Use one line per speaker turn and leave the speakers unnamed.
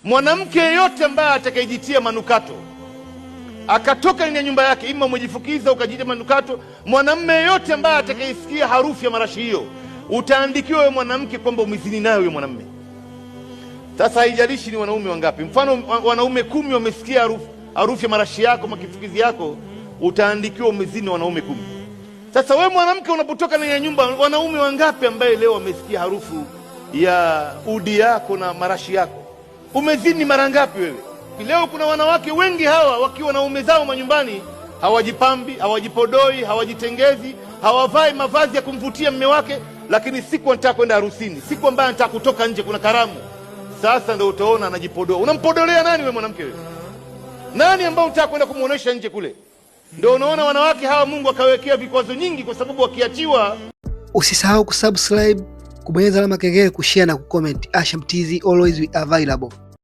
Mwanamke yeyote ambaye atakayejitia manukato akatoka ndani ya nyumba yake, ima umejifukiza ukajitia manukato, mwanamume yeyote ambaye atakayesikia harufu ya marashi hiyo, utaandikiwa wewe mwanamke kwamba umezini naye huyo mwanamume. Sasa haijalishi ni wanaume wangapi. Mfano wanaume 10 wamesikia harufu ya marashi yako, makifukizi yako, utaandikiwa umezini wanaume 10. Sasa wewe mwanamke unapotoka ndani ya nyumba, wanaume wangapi ambaye leo wamesikia harufu ya udi yako na marashi yako? Umezini mara ngapi wewe? Leo kuna wanawake wengi hawa wakiwa na ume zao manyumbani, hawajipambi, hawajipodoi, hawajitengezi, hawavai mavazi ya kumvutia mume wake, lakini siku anataka kwenda harusini, siku ambayo anataka kutoka nje, kuna karamu, sasa ndio utaona anajipodoa. Unampodolea nani wewe mwanamke wewe? Nani ambao unataka kwenda kumuonesha nje kule? Ndio unaona wanawake hawa Mungu akawekea vikwazo nyingi, kwa sababu wakiachiwa.
Usisahau kusubscribe, kubonyeza alama kengele, kushare na kucomment. Asham TZ, always we available.